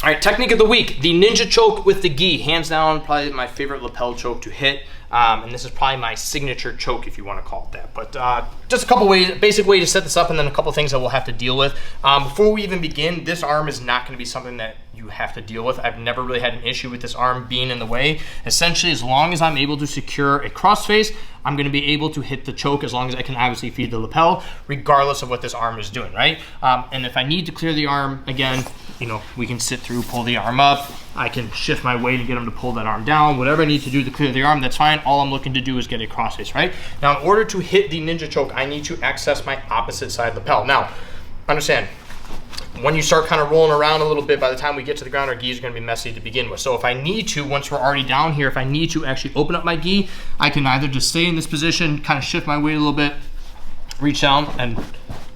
All right, technique of the week, the ninja choke with the gi. Hands down, probably my favorite lapel choke to hit. And this is probably my signature choke, if you want to call it that. But just a couple ways, basic way to set this up, and then a couple things that we'll have to deal with. Before we even begin, this arm is not going to be something that you have to deal with. I've never really had an issue with this arm being in the way. Essentially, as long as I'm able to secure a crossface, I'm going to be able to hit the choke as long as I can obviously feed the lapel, regardless of what this arm is doing, right? And if I need to clear the arm, again, you know, we can sit through, pull the arm up. I can shift my weight and get him to pull that arm down. Whatever I need to do to clear the arm, that's fine. All I'm looking to do is get a crossface, right? Now, in order to hit the ninja choke, I need to access my opposite side lapel. Now, understand, when you start kind of rolling around a little bit, by the time we get to the ground, our gis are going to be messy to begin with. So if I need to, once we're already down here, if I need to actually open up my gi, I can either just stay in this position, kind of shift my weight a little bit, reach down and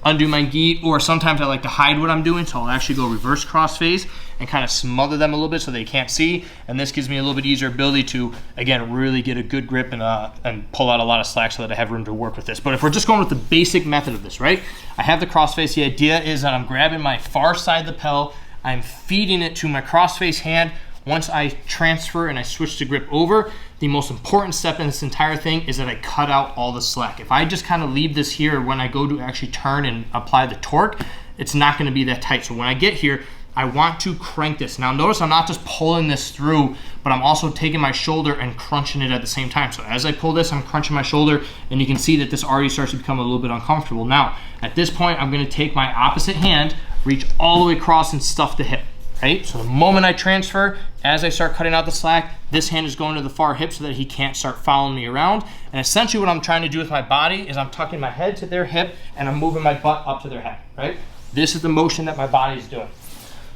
undo my gi, or sometimes I like to hide what I'm doing, so I'll actually go reverse crossface and kind of smother them a little bit so they can't see, and this gives me a little bit easier ability to, again, really get a good grip and pull out a lot of slack so that I have room to work with this. But if we're just going with the basic method of this, right? I have the crossface. The idea is that I'm grabbing my far side lapel, I'm feeding it to my crossface hand. Once I transfer and I switch the grip over, the most important step in this entire thing is that I cut out all the slack. If I just kind of leave this here when I go to actually turn and apply the torque, it's not going to be that tight. So when I get here, I want to crank this. Now notice I'm not just pulling this through, but I'm also taking my shoulder and crunching it at the same time. So as I pull this, I'm crunching my shoulder, and you can see that this already starts to become a little bit uncomfortable. Now, at this point, I'm going to take my opposite hand, reach all the way across and stuff the hip. Right? So the moment I transfer, as I start cutting out the slack, this hand is going to the far hip so that he can't start following me around. And essentially what I'm trying to do with my body is I'm tucking my head to their hip and I'm moving my butt up to their head, right? This is the motion that my body is doing.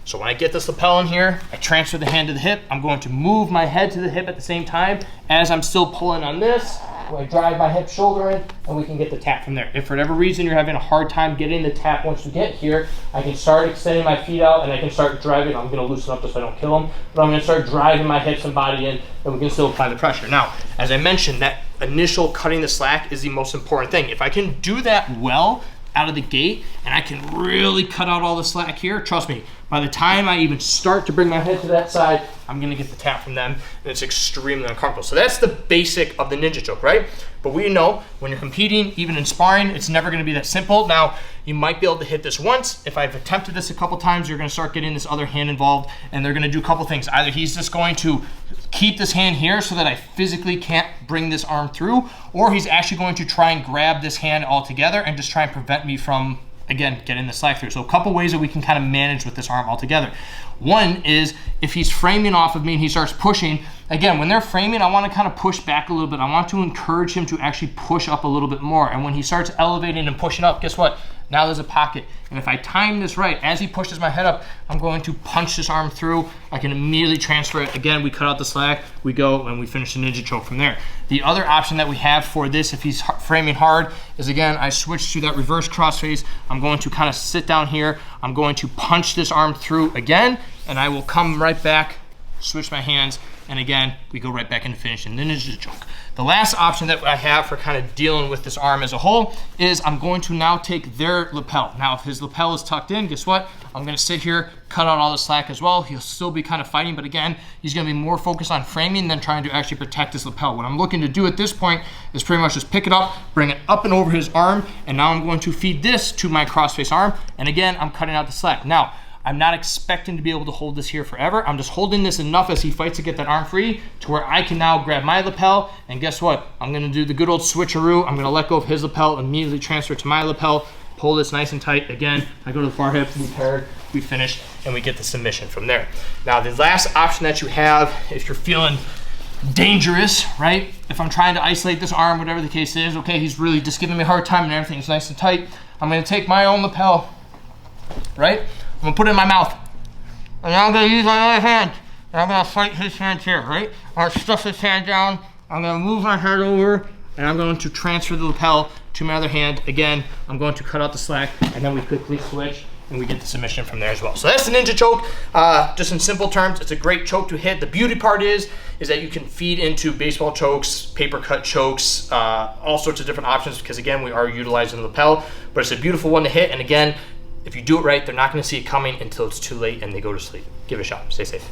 So when I get this lapel in here, I transfer the hand to the hip. I'm going to move my head to the hip at the same time as I'm still pulling on this. I drive my hip shoulder in, and we can get the tap from there. If for whatever reason you're having a hard time getting the tap once you get here, I can start extending my feet out and I can start driving. I'm going to loosen up just so I don't kill them, but I'm going to start driving my hips and body in, and we can still apply the pressure. Now, as I mentioned, that initial cutting the slack is the most important thing. If I can do that well out of the gate and I can really cut out all the slack here, trust me, by the time I even start to bring my head to that side, I'm gonna get the tap from them, and it's extremely uncomfortable. So that's the basic of the ninja choke, right? But we know when you're competing, even in sparring, it's never gonna be that simple. Now, you might be able to hit this once. If I've attempted this a couple times, you're gonna start getting this other hand involved, and they're gonna do a couple things. Either he's just going to keep this hand here so that I physically can't bring this arm through, or he's actually going to try and grab this hand altogether and just try and prevent me from, again, getting the slack through. So a couple ways that we can kind of manage with this arm altogether. One is if he's framing off of me and he starts pushing, again, when they're framing, I want to kind of push back a little bit. I want to encourage him to actually push up a little bit more. And when he starts elevating and pushing up, guess what? Now there's a pocket. And if I time this right, as he pushes my head up, I'm going to punch this arm through. I can immediately transfer it. Again, we cut out the slack, we go, and we finish the ninja choke from there. The other option that we have for this, if he's framing hard, is again, I switch to that reverse crossface. I'm going to kind of sit down here. I'm going to punch this arm through again, and I will come right back, switch my hands, and again, we go right back into finishing the ninja choke. The last option that I have for kind of dealing with this arm as a whole is I'm going to now take their lapel. Now, if his lapel is tucked in, guess what? I'm gonna sit here, cut out all the slack as well. He'll still be kind of fighting, but again, he's gonna be more focused on framing than trying to actually protect his lapel. What I'm looking to do at this point is pretty much just pick it up, bring it up and over his arm, and now I'm going to feed this to my crossface arm, and again, I'm cutting out the slack. Now, I'm not expecting to be able to hold this here forever. I'm just holding this enough as he fights to get that arm free to where I can now grab my lapel, and guess what? I'm gonna do the good old switcheroo. I'm gonna let go of his lapel, immediately transfer to my lapel, pull this nice and tight. Again, I go to the far hip, we paired, we finish, and we get the submission from there. Now, the last option that you have, if you're feeling dangerous, right? If I'm trying to isolate this arm, whatever the case is, okay, he's really just giving me a hard time and everything's nice and tight, I'm gonna take my own lapel, right? I'm gonna put it in my mouth. And now I'm gonna use my other hand. And I'm gonna fight his hand here, right? I'm gonna stuff his hand down. I'm gonna move my head over, and I'm going to transfer the lapel to my other hand. Again, I'm going to cut out the slack, and then we quickly switch, and we get the submission from there as well. So that's the ninja choke. Just in simple terms, it's a great choke to hit. The beauty part is that you can feed into baseball chokes, paper cut chokes, all sorts of different options, because again, we are utilizing the lapel, but it's a beautiful one to hit. And again, If you do it right, they're not going to see it coming until it's too late and they go to sleep. Give it a shot. Stay safe.